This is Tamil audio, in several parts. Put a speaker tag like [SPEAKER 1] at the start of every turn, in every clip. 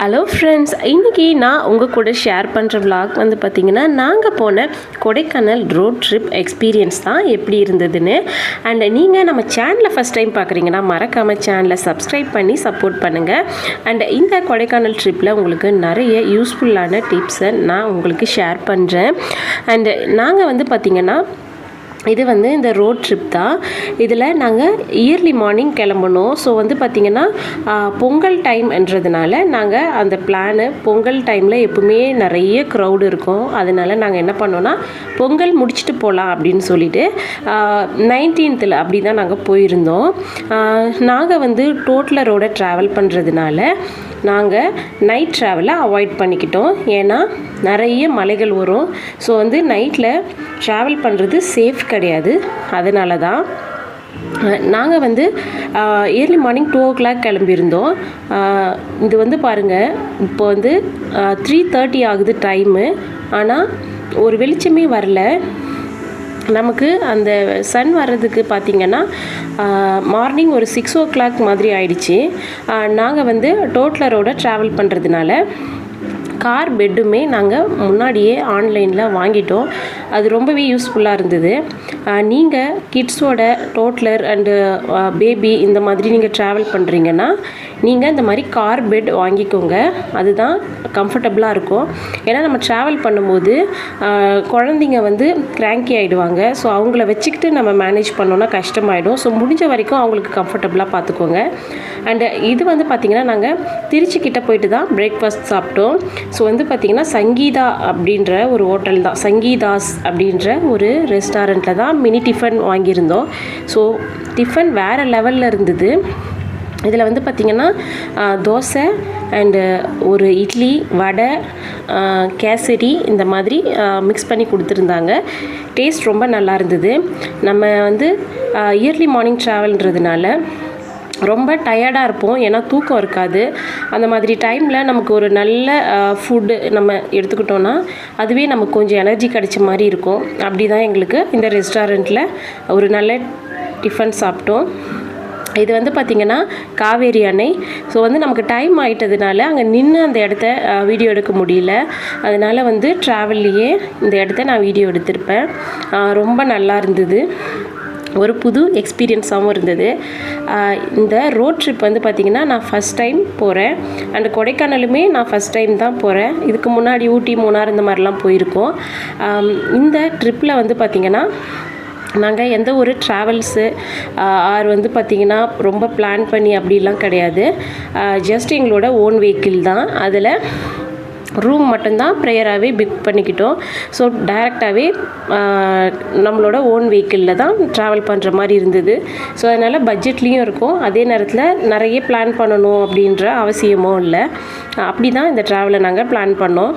[SPEAKER 1] ஹலோ ஃப்ரெண்ட்ஸ், இன்றைக்கி நான் உங்கள் கூட ஷேர் பண்ணுற விலாக் வந்து பார்த்திங்கன்னா, நாங்கள் போன கொடைக்கானல் ரோட் ட்ரிப் எக்ஸ்பீரியன்ஸ் தான் எப்படி இருந்ததுன்னு. அண்ட் நீங்கள் நம்ம சேனலை ஃபஸ்ட் டைம் பார்க்குறீங்கன்னா மறக்காமல் சேனலை சப்ஸ்கிரைப் பண்ணி சப்போர்ட் பண்ணுங்கள். அண்ட் இந்த கொடைக்கானல் ட்ரிப்பில் உங்களுக்கு நிறைய யூஸ்ஃபுல்லான டிப்ஸை நான் உங்களுக்கு ஷேர் பண்ணுறேன். அண்டு நாங்கள் வந்து பார்த்திங்கன்னா இது வந்து இந்த ரோட் ட்ரிப் தான். இதில் நாங்கள் இயர்லி மார்னிங் கிளம்பணும். ஸோ வந்து பார்த்திங்கன்னா பொங்கல் டைம்ன்றதுனால நாங்கள் அந்த பிளானு பொங்கல் டைமில் எப்பவுமே நிறைய க்ரௌடு இருக்கும். அதனால நாங்கள் என்ன பண்ணோன்னா பொங்கல் முடிச்சுட்டு போகலாம் அப்படின்னு சொல்லிட்டு 19th அப்படி தான் நாங்கள் போயிருந்தோம். நாங்கள் வந்து டோட்டலரோட ட்ராவல் பண்ணுறதுனால நாங்கள் நைட் ட்ராவலை அவாய்ட் பண்ணிக்கிட்டோம். ஏன்னா நிறைய மலைகள் வரும். ஸோ வந்து நைட்டில் ட்ராவல் பண்ணுறது சேஃப் கிடையாது. அதனால தான் நாங்கள் வந்து ஏர்லி மார்னிங் 2 o'clock கிளம்பியிருந்தோம். இது வந்து பாருங்கள், இப்போ வந்து 3:30 ஆகுது டைமு. ஆனால் ஒரு வெளிச்சமே வரல. நமக்கு அந்த சன் வர்றதுக்கு பார்த்திங்கன்னா மார்னிங் ஒரு 6 o'clock மாதிரி ஆயிடுச்சு. நாங்கள் வந்து டோட்டலரோட ட்ராவல் பண்ணுறதுனால கார் பெட்டுமே நாங்கள் முன்னாடியே ஆன்லைனில் வாங்கிட்டோம். அது ரொம்பவே யூஸ்ஃபுல்லாக இருந்தது. நீங்கள் கிட்ஸோட டோட்லர் அண்டு பேபி இந்த மாதிரி நீங்கள் ட்ராவல் பண்ணுறீங்கன்னா நீங்கள் இந்த மாதிரி கார் பெட் வாங்கிக்கோங்க. அதுதான் கம்ஃபர்டபுளாக இருக்கும். ஏன்னா நம்ம ட்ராவல் பண்ணும்போது குழந்தைங்க வந்து கிராங்கி ஆகிடுவாங்க. ஸோ அவங்கள வச்சுக்கிட்டு நம்ம மேனேஜ் பண்ணோன்னா கஷ்டமாயிடும். ஸோ முடிஞ்ச வரைக்கும் அவங்களுக்கு கம்ஃபர்டபுளாக பார்த்துக்கோங்க. அண்டு இது வந்து பார்த்திங்கன்னா நாங்கள் திருச்சிக்கிட்ட போயிட்டு தான் பிரேக்ஃபாஸ்ட் சாப்பிட்டோம். ஸோ வந்து பார்த்திங்கன்னா சங்கீதா அப்படின்ற ஒரு ஹோட்டல் தான், சங்கீதாஸ் அப்படின்ற ஒரு ரெஸ்டாரண்ட்டில் தான் மினி டிஃபன் வாங்கியிருந்தோம். ஸோ டிஃபன் வேறு லெவலில் இருந்தது. இதில் வந்து பார்த்திங்கன்னா தோசை அண்டு ஒரு இட்லி, வடை, கேசரி இந்த மாதிரி மிக்ஸ் பண்ணி கொடுத்துருந்தாங்க. டேஸ்ட் ரொம்ப நல்லா இருந்தது. நம்ம வந்து இயர்லி மார்னிங் ட்ராவல்ன்றதுனால ரொம்ப டயர்டாக இருப்போம். ஏன்னா தூக்கம் இருக்காது. அந்த மாதிரி டைமில் நமக்கு ஒரு நல்ல ஃபுட்டு நம்ம எடுத்துக்கிட்டோன்னா அதுவே நமக்கு கொஞ்சம் எனர்ஜி கிடைச்ச மாதிரி இருக்கும். அப்படி தான் எங்களுக்கு இந்த ரெஸ்டாரண்ட்டில் ஒரு நல்ல டிஃபன் சாப்பிட்டோம். இது வந்து பார்த்திங்கன்னா காவேரி அணை. ஸோ வந்து நமக்கு டைம் ஆகிட்டதுனால அங்கே நின்று அந்த இடத்த வீடியோ எடுக்க முடியல. அதனால் வந்து ட்ராவல்லையே இந்த இடத்த நான் வீடியோ எடுத்திருப்பேன். ரொம்ப நல்லா இருந்தது. ஒரு புது எக்ஸ்பீரியன்ஸாகவும் இருந்தது. இந்த ரோட் ட்ரிப் வந்து பார்த்திங்கன்னா நான் ஃபஸ்ட் டைம் போகிறேன். அண்ட் கொடைக்கானலுமே நான் ஃபஸ்ட் டைம் தான் போகிறேன். இதுக்கு முன்னாடி ஊட்டி, மூணார் இந்த மாதிரிலாம் போயிருக்கோம். இந்த ட்ரிப்பில் வந்து பார்த்திங்கன்னா நாங்கள் எந்த ஒரு ட்ராவல்ஸு வந்து பார்த்திங்கன்னா ரொம்ப பிளான் பண்ணி அப்படிலாம் கிடையாது. ஜஸ்ட் எங்களோட ஓன் வெஹிக்கிள் தான். அதில் ரூம் மட்டும்தான் ப்ரேயராகவே புக் பண்ணிக்கிட்டோம். ஸோ டைரெக்டாகவே நம்மளோட ஓன் வெஹிக்கிளில் தான் ட்ராவல் பண்ணுற மாதிரி இருந்தது. ஸோ அதனால் பட்ஜெட்லேயும் இருக்கும். அதே நேரத்தில் நிறைய பிளான் பண்ணணும் அப்படின்ற அவசியமும் இல்லை. அப்படி தான் இந்த ட்ராவலை நாங்கள் பிளான் பண்ணோம்.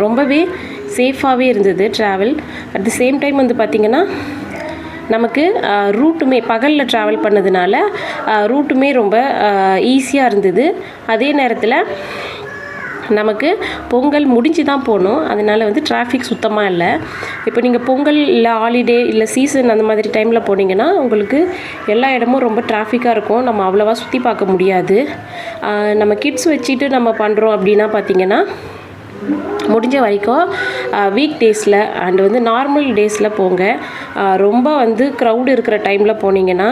[SPEAKER 1] ரொம்பவே சேஃபாகவே இருந்தது travel. At the same time வந்து பார்த்திங்கன்னா நமக்கு ரூட்டுமே பகலில் ட்ராவல் பண்ணதுனால ரூட்டுமே ரொம்ப ஈஸியாக இருந்தது. அதே நேரத்தில் நமக்கு பொங்கல் முடிஞ்சு தான் போகணும். அதனால் வந்து டிராஃபிக் சுத்தமாக இல்லை. இப்போ நீங்கள் பொங்கல் இல்லை ஹாலிடே இல்லை சீசன் அந்த மாதிரி டைமில் போனீங்கன்னா உங்களுக்கு எல்லா இடமும் ரொம்ப டிராஃபிக்காக இருக்கும். நம்ம அவ்வளோவா சுற்றி பார்க்க முடியாது. நம்ம கிட்ஸ் வச்சுட்டு நம்ம பண்ணுறோம் அப்படின்னா பார்த்திங்கன்னா முடிஞ்ச வரைக்கும் வீக் டேஸில் அண்டு வந்து நார்மல் டேஸில் போங்க. ரொம்ப வந்து க்ரௌடு இருக்கிற டைமில் போனீங்கன்னா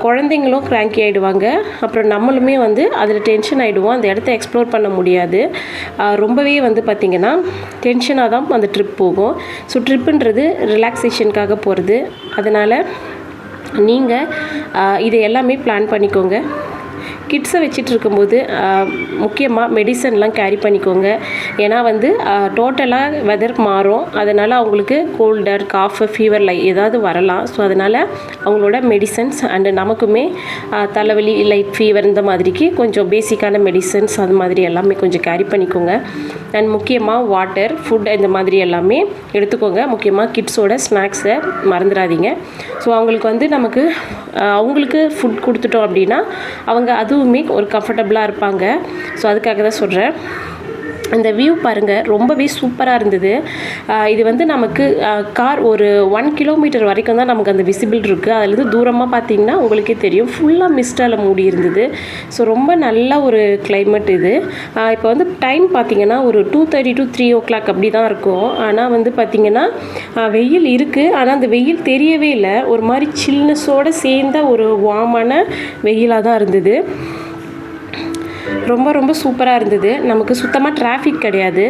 [SPEAKER 1] குழந்தைங்களும் கிராங்கி ஆகிடுவாங்க. அப்புறம் நம்மளுமே வந்து அதில் டென்ஷன் ஆகிடுவோம். அந்த இடத்த எக்ஸ்ப்ளோர் பண்ண முடியாது. ரொம்பவே வந்து பார்த்திங்கன்னா டென்ஷனாக தான் அந்த ட்ரிப் போகும். ஸோ ட்ரிப்புன்றது ரிலாக்ஸேஷனுக்காக போகிறது. அதனால் நீங்கள் இதை எல்லாமே பிளான் பண்ணிக்கோங்க. கிட்ஸை வச்சுட்டு இருக்கும்போது முக்கியமாக மெடிசன்லாம் கேரி பண்ணிக்கோங்க. ஏன்னா வந்து டோட்டலாக வெதர் மாறும். அதனால் அவங்களுக்கு கோல்டர், காஃப், ஃபீவர் ஏதாவது வரலாம். ஸோ அதனால் அவங்களோட மெடிசன்ஸ் அண்டு நமக்குமே தலைவலி, லைட் ஃபீவர் இந்த மாதிரிக்கு கொஞ்சம் பேசிக்கான மெடிசன்ஸ் அது மாதிரி எல்லாமே கொஞ்சம் கேரி பண்ணிக்கோங்க. அண்ட் முக்கியமாக வாட்டர், ஃபுட் இந்த மாதிரி எல்லாமே எடுத்துக்கோங்க. முக்கியமாக கிட்ஸோட ஸ்நாக்ஸை மறந்துடாதீங்க. ஸோ அவங்களுக்கு வந்து நமக்கு அவங்களுக்கு ஃபுட் கொடுத்துட்டோம் அப்படின்னா அவங்க அதுவுமே ஒரு கம்ஃபர்டபுளாக இருப்பாங்க. ஸோ அதுக்காக தான் சொல்கிறேன். அந்த வியூ பாருங்கள் ரொம்பவே சூப்பராக இருந்தது. இது வந்து நமக்கு கார் ஒரு 1 கிலோமீட்டர் வரைக்கும் தான் நமக்கு அந்த விசிபிள் இருக்குது. அதுலேருந்து தூரமாக பார்த்தீங்கன்னா உங்களுக்கே தெரியும் ஃபுல்லாக மிஸ்டால் மூடி இருந்தது. ஸோ ரொம்ப நல்ல ஒரு கிளைமேட் இது. இப்போ வந்து டைம் பார்த்திங்கன்னா ஒரு 2:30 to 3 o'clock அப்படி தான் இருக்கும். ஆனால் வந்து பார்த்திங்கன்னா வெயில் இருக்குது, ஆனால் அந்த வெயில் தெரியவே இல்லை. ஒரு மாதிரி சில்னஸோடு சேர்ந்த ஒரு வார்மான வெயிலாக தான் இருந்தது. ரொம்ப ரொம்ப சூப்பராக இருந்தது. நமக்கு சுத்தமாக டிராஃபிக் கிடையாது.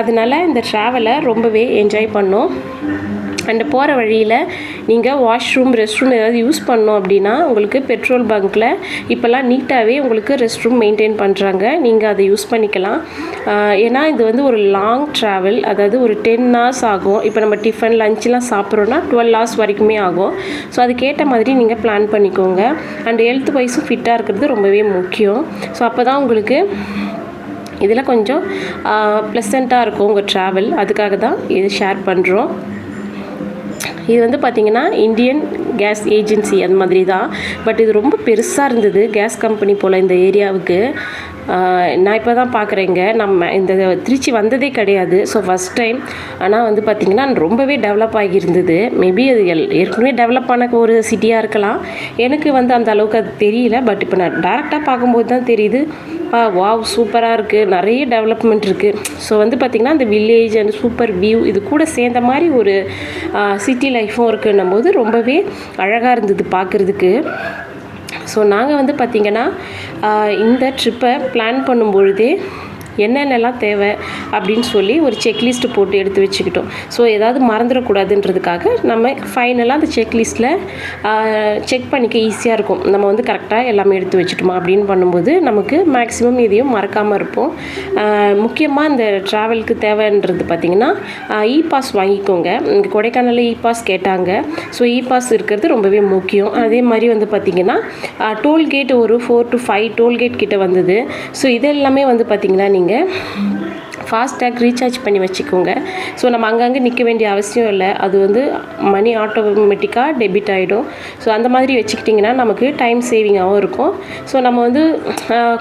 [SPEAKER 1] அதனால இந்த ட்ராவலை ரொம்பவே என்ஜாய் பண்ணோம். அண்ட் போகிற வழியில் நீங்கள் வாஷ்ரூம் ரெஸ்ட் ரூம் ஏதாவது யூஸ் பண்ணோம் அப்படின்னா உங்களுக்கு பெட்ரோல் பங்க்கில் இப்போல்லாம் நீட்டாகவே உங்களுக்கு ரெஸ்ட் ரூம் மெயின்டைன் பண்ணுறாங்க. நீங்கள் அதை யூஸ் பண்ணிக்கலாம். ஏன்னா இது வந்து ஒரு லாங் ட்ராவல், அதாவது ஒரு 10 hours ஆகும். இப்போ நம்ம டிஃபன் லஞ்செலாம் சாப்பிட்றோன்னா 12 hours வரைக்குமே ஆகும். ஸோ அதுக்கேற்ற மாதிரி நீங்கள் பிளான் பண்ணிக்கோங்க. அண்ட் ஹெல்த் வைஸும் ஃபிட்டாக இருக்கிறது ரொம்பவே முக்கியம். ஸோ அப்போ தான் உங்களுக்கு இதில் கொஞ்சம் ப்ளசண்ட்டாக இருக்கும் உங்கள் ட்ராவல். அதுக்காக தான் இது ஷேர் பண்ணுறோம். இது வந்து பார்த்திங்கன்னா இந்தியன் கேஸ் ஏஜென்சி அந்த மாதிரி தான். பட் இது ரொம்ப பெருசாக இருந்தது, கேஸ் கம்பெனி போல் இந்த ஏரியாவுக்கு. நான் இப்போ தான் பார்க்குறேங்க. நம்ம இந்த திருச்சி வந்ததே கிடையாது. So first time. ஆனால் வந்து பார்த்திங்கன்னா ரொம்பவே டெவலப் ஆகியிருந்தது. மேபி அது ஏற்கனவே டெவலப் ஆன ஒரு சிட்டியாக இருக்கலாம். எனக்கு வந்து அந்த அளவுக்கு அது தெரியல. பட் இப்போ நான் டேரெக்டாக பார்க்கும்போது தான் தெரியுது, வாவ் சூப்பராக இருக்குது, நிறைய டெவலப்மெண்ட் இருக்குது. ஸோ வந்து பார்த்திங்கன்னா அந்த வில்லேஜ் அண்ட் சூப்பர் வியூ இது கூட சேர்ந்த மாதிரி ஒரு சிட்டி லைஃப்பும் இருக்குன்னும் போது ரொம்பவே அழகாக இருந்தது பார்க்குறதுக்கு. ஸோ நாங்கள் வந்து பார்த்திங்கன்னா இந்த ட்ரிப்பை பிளான் பண்ணும்பொழுதே என்னென்னலாம் தேவை அப்படின்னு சொல்லி ஒரு செக்லிஸ்ட்டு போட்டு எடுத்து வச்சுக்கிட்டோம். ஸோ ஏதாவது மறந்துடக்கூடாதுன்றதுக்காக நம்ம ஃபைனலாக அந்த செக்லிஸ்ட்டில் செக் பண்ணிக்க ஈஸியாக இருக்கும். நம்ம வந்து கரெக்டாக எல்லாமே எடுத்து வச்சுட்டோமா அப்படின்னு பண்ணும்போது நமக்கு மேக்ஸிமம் எதையும் மறக்காமல் இருப்போம். முக்கியமாக இந்த ட்ராவலுக்கு தேவைன்றது பார்த்திங்கன்னா இ பாஸ் வாங்கிக்கோங்க. இங்கே கொடைக்கானலில் இ பாஸ் கேட்டாங்க. ஸோ இ பாஸ் இருக்கிறது ரொம்பவே முக்கியம். அதே மாதிரி வந்து பார்த்திங்கன்னா டோல்கேட் ஒரு 4 to 5 டோல்கேட் கிட்ட வந்தது. ஸோ இதெல்லாமே வந்து பார்த்திங்கன்னா நீங்கள் ஃபாஸ்டேக் ரீசார்ஜ் பண்ணி வச்சுக்கோங்க. ஸோ நம்ம அங்கங்கே நிற்க வேண்டிய அவசியம் இல்லை. அது வந்து மணி ஆட்டோமேட்டிக்காக டெபிட் ஆகிடும். ஸோ அந்த மாதிரி வச்சுக்கிட்டிங்கன்னா நமக்கு டைம் சேவிங்காகவும் இருக்கும். ஸோ நம்ம வந்து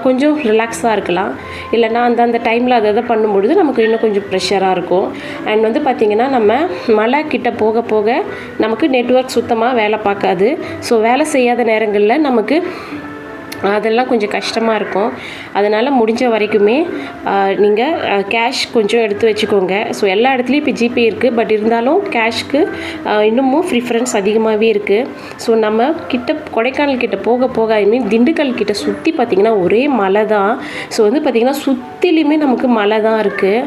[SPEAKER 1] கொஞ்சம் ரிலாக்ஸாக இருக்கலாம். இல்லைனா அந்த டைமில் அதை பண்ணும்பொழுது நமக்கு இன்னும் கொஞ்சம் ப்ரெஷராக இருக்கும். அண்ட் வந்து பார்த்திங்கன்னா நம்ம மலை கிட்ட போக போக நமக்கு நெட்வொர்க் சுத்தமாக வேலை பார்க்காது. ஸோ வேலை செய்யாத நேரங்களில் நமக்கு அதெல்லாம் கொஞ்சம் கஷ்டமாக இருக்கும். அதனால் முடிஞ்ச வரைக்குமே நீங்கள் கேஷ் கொஞ்சம் எடுத்து வச்சுக்கோங்க. ஸோ எல்லா இடத்துலையும் இப்போ ஜிபே இருக்குது. பட் இருந்தாலும் கேஷ்க்கு இன்னமும் ப்ரிஃபரன்ஸ் அதிகமாகவே இருக்குது. ஸோ நம்ம கொடைக்கானல் கிட்ட போக போக ஐ மீன் திண்டுக்கல் கிட்ட சுற்றி பார்த்திங்கன்னா ஒரே மலை தான். ஸோ வந்து பார்த்திங்கன்னா சுற்றிலையுமே நமக்கு மலை தான் இருக்குது.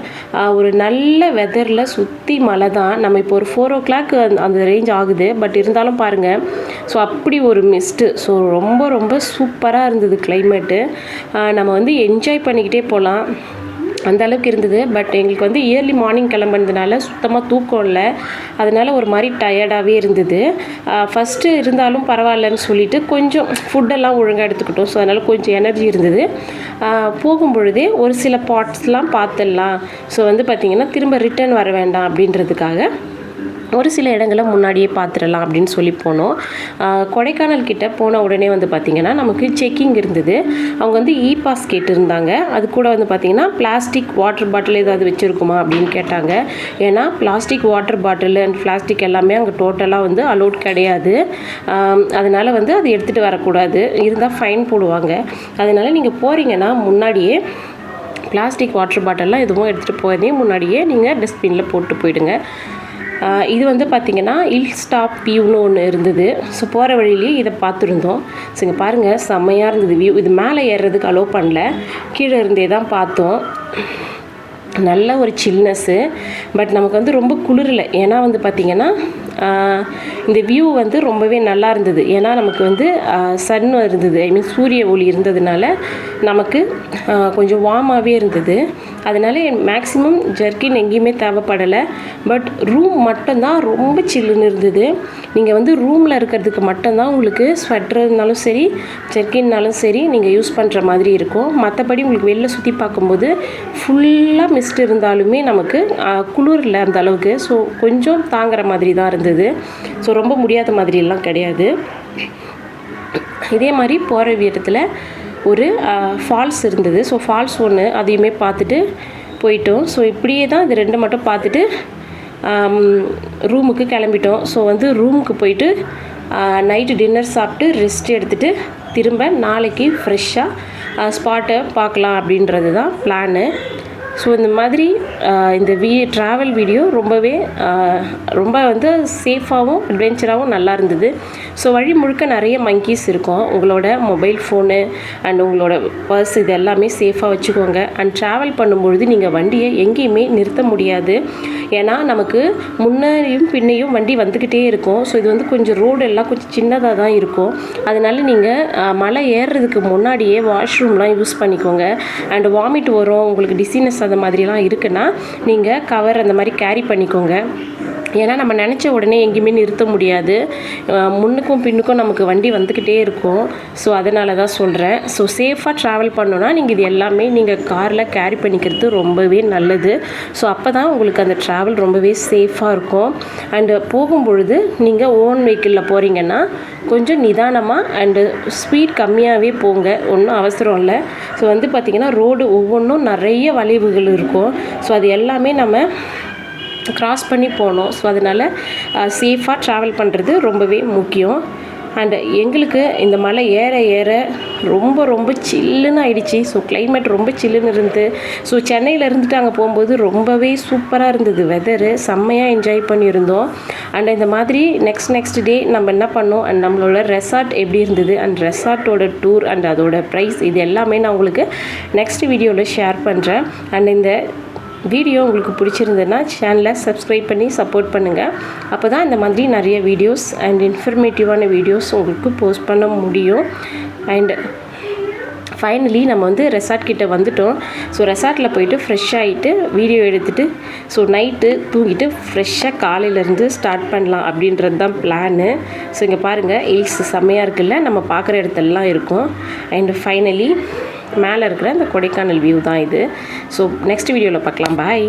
[SPEAKER 1] ஒரு நல்ல வெதரில் சுற்றி மலை தான். நம்ம இப்போ ஒரு 4 o'clock அந்த ரேஞ்ச் ஆகுது. பட் இருந்தாலும் பாருங்கள், ஸோ அப்படி ஒரு மிஸ்ட்டு. ஸோ ரொம்ப ரொம்ப சூப்பராக இருந்தது கிளைமேட்டு. நம்ம வந்து என்ஜாய் பண்ணிக்கிட்டே போகலாம், அந்த அளவுக்கு இருந்தது. பட் எங்களுக்கு வந்து இயர்லி மார்னிங் கிளம்புனதுனால சுத்தமாக தூக்கம் இல்லை. அதனால் ஒரு மாதிரி டயர்டாகவே இருந்தது. ஃபஸ்ட்டு இருந்தாலும் பரவாயில்லன்னு சொல்லிவிட்டு கொஞ்சம் ஃபுட்டெல்லாம் ஒழுங்காக எடுத்துக்கிட்டோம். ஸோ அதனால் கொஞ்சம் எனர்ஜி இருந்தது. போகும்பொழுதே ஒரு சில பார்ட்ஸ்லாம் பார்த்துடலாம். ஸோ வந்து பார்த்திங்கன்னா திரும்ப ரிட்டர்ன் வர வேண்டாம் அப்படின்றதுக்காக ஒரு சில இடங்களை முன்னாடியே பார்த்துடலாம் அப்படின்னு சொல்லி போனோம். கொடைக்கானல் கிட்ட போன உடனே வந்து பார்த்திங்கன்னா நமக்கு செக்கிங் இருந்தது. அவங்க வந்து இ பாஸ் கேட்டிருந்தாங்க. அது கூட வந்து பார்த்திங்கன்னா பிளாஸ்டிக் வாட்டர் பாட்டில் ஏதாவது வச்சுருக்குமா அப்படின்னு கேட்டாங்க. ஏன்னா plastic water bottle and plastic எல்லாமே அங்கே டோட்டலாக வந்து அலோட் கிடையாது. அதனால் வந்து அது எடுத்துகிட்டு வரக்கூடாது, இருந்தால் ஃபைன் போடுவாங்க. அதனால் நீங்கள் போகிறீங்கன்னா முன்னாடியே பிளாஸ்டிக் வாட்டர் பாட்டில்லாம் எதுவும் எடுத்துகிட்டு போகிறதே முன்னாடியே நீங்கள் டஸ்ட்பினில் போட்டு போயிடுங்க. இது வந்து பார்த்திங்கன்னா ஹில் ஸ்டாப் வியூன்னு ஒன்று இருந்தது. ஸோ போகிற வழியிலேயே இதை பார்த்துருந்தோம். ஸோ இங்கே பாருங்கள் செம்மையாக இருந்தது வியூ. இது மேலே ஏறுறதுக்கு அலோவ் பண்ணல, கீழே இருந்தே தான் பார்த்தோம். நல்ல ஒரு சில்னஸ்ஸு. பட் நமக்கு வந்து ரொம்ப குளிரலை. ஏன்னா வந்து பார்த்திங்கன்னா இந்த வியூ வந்து ரொம்பவே நல்லா இருந்தது. ஏன்னா நமக்கு வந்து சன் இருந்தது, ஐ மீன் சூரிய ஒளி இருந்ததுனால நமக்கு கொஞ்சம் வார்மாகவே இருந்தது. அதனால் மேக்ஸிமம் ஜர்க்கின் எங்கேயுமே தேவைப்படலை. பட் ரூம் மட்டும்தான் ரொம்ப சில்லுன்னு இருந்தது. நீங்கள் வந்து ரூமில் இருக்கிறதுக்கு மட்டும்தான் உங்களுக்கு ஸ்வெட்டர் இருந்தாலும் சரி ஜர்க்கின்னாலும் சரி நீங்கள் யூஸ் பண்ணுற மாதிரி இருக்கும். மற்றபடி உங்களுக்கு வெளில சுற்றி பார்க்கும்போது ஃபுல்லாக மிஸ்ட் இருந்தாலுமே நமக்கு குளிரில் அந்த அளவுக்கு. ஸோ கொஞ்சம் தாங்குற மாதிரி தான் இருந்தது. ஸோ ரொம்ப முடியாத மாதிரியெல்லாம் கிடையாது. இதே மாதிரி போகிற இடத்துல ஒரு ஃபால்ஸ் இருந்தது. ஸோ ஃபால்ஸ் ஒன்று அதையுமே பார்த்துட்டு போயிட்டோம். ஸோ இப்படியே தான் இது 2 மட்டும் பார்த்துட்டு ரூமுக்கு கிளம்பிட்டோம். ஸோ வந்து ரூமுக்கு போயிட்டு நைட்டு டின்னர் சாப்பிட்டு ரெஸ்ட் எடுத்துகிட்டு திரும்ப நாளைக்கு ஃப்ரெஷ்ஷாக ஸ்பாட்டை பார்க்கலாம் அப்படின்றது தான் பிளானு. ஸோ இந்த மாதிரி இந்த ட்ராவல் வீடியோ ரொம்ப வந்து சேஃபாகவும் அட்வென்ச்சராகவும் நல்லா இருந்தது. ஸோ வழி முழுக்க நிறைய மங்கீஸ் இருக்கும். உங்களோட மொபைல் ஃபோனு அண்ட் உங்களோட பர்ஸ் இது எல்லாமே சேஃபாக வச்சுக்கோங்க. அண்ட் ட்ராவல் பண்ணும்பொழுது நீங்கள் வண்டியை எங்கேயுமே நிறுத்த முடியாது. ஏன்னா நமக்கு முன்னையும் பின்னையும் வண்டி வந்துக்கிட்டே இருக்கும். ஸோ இது வந்து கொஞ்சம் ரோடு எல்லாம் கொஞ்சம் சின்னதாக தான் இருக்கும். அதனால நீங்கள் மலை ஏறுறதுக்கு முன்னாடியே வாஷ்ரூம்லாம் யூஸ் பண்ணிக்கோங்க. அண்ட் வாமிட் வரும், உங்களுக்கு டிசீனஸ் அந்த மாதிரிலாம் இருக்குன்னா நீங்கள் கவர் அந்த மாதிரி கேரி பண்ணிக்கோங்க. ஏன்னா நம்ம நினச்ச உடனே எங்கேயுமே நிறுத்த முடியாது. முன்னுக்கும் பின்னுக்கும் நமக்கு வண்டி வந்துக்கிட்டே இருக்கும். ஸோ அதனால தான் சொல்கிறேன். ஸோ சேஃபாக ட்ராவல் பண்ணணுன்னா நீங்கள் இது எல்லாமே நீங்கள் காரில் கேரி பண்ணிக்கிறது ரொம்பவே நல்லது. ஸோ அப்போ தான் உங்களுக்கு அந்த ட்ராவல் ரொம்பவே சேஃபாக இருக்கும். அண்டு போகும்பொழுது நீங்கள் ஓன் வெஹிக்கிளில் போகிறீங்கன்னா கொஞ்சம் நிதானமாக அண்டு ஸ்பீட் கம்மியாகவே போங்க, ஒன்றும் அவசரம் இல்லை. ஸோ வந்து பார்த்திங்கன்னா ரோடு ஒவ்வொன்றும் நிறைய வளைவுகள் இருக்கும். ஸோ அது எல்லாமே நம்ம க்ராஸ் பண்ணி போகணும். ஸோ அதனால் சேஃபாக ட்ராவல் பண்ணுறது ரொம்பவே முக்கியம். அண்டு எங்களுக்கு இந்த மலை ஏற ஏற ரொம்ப சில்லுன்னு ஆயிடுச்சு. ஸோ கிளைமேட் ரொம்ப சில்லுன்னு இருந்து, ஸோ சென்னையில் இருந்துட்டு அங்கே போகும்போது ரொம்பவே சூப்பராக இருந்தது. வெதரு செம்மையாக என்ஜாய் பண்ணியிருந்தோம். அண்ட் இந்த மாதிரி நெக்ஸ்ட் டே நம்ம என்ன பண்ணோம் அண்ட் நம்மளோட ரெசார்ட் எப்படி இருந்தது அண்ட் ரெசார்ட்டோட டூர் அண்ட் அதோட ப்ரைஸ் இது எல்லாமே நான் உங்களுக்கு நெக்ஸ்ட் வீடியோவில் ஷேர் பண்ணுறேன். அண்ட் இந்த வீடியோ உங்களுக்கு பிடிச்சிருந்ததுன்னா சேனலை சப்ஸ்கிரைப் பண்ணி சப்போர்ட் பண்ணுங்கள். அப்போ தான் இந்த மாதிரி நிறைய வீடியோஸ் அண்ட் இன்ஃபர்மேட்டிவான வீடியோஸ் உங்களுக்கு போஸ்ட் பண்ண முடியும். அண்ட் ஃபைனலி நம்ம வந்து ரெசார்ட் கிட்டே வந்துட்டோம். ஸோ ரெசார்ட்டில் போயிட்டு ஃப்ரெஷ் ஆகிட்டு வீடியோ எடுத்துகிட்டு ஸோ நைட்டு தூங்கிட்டு ஃப்ரெஷ்ஷாக காலையிலேருந்து ஸ்டார்ட் பண்ணலாம் அப்படின்றது தான் பிளானு. ஸோ இங்கே பாருங்கள் ஹில்ஸ் செம்மையாக இருக்குல்ல, நம்ம பார்க்குற இடத்துலலாம் இருக்கும். அண்ட் ஃபைனலி மேலே இருக்கிற அந்த கொடைக்கானல் வியூ தான் இது. ஸோ நெக்ஸ்ட் வீடியோவில் பார்க்கலாம். பாய்.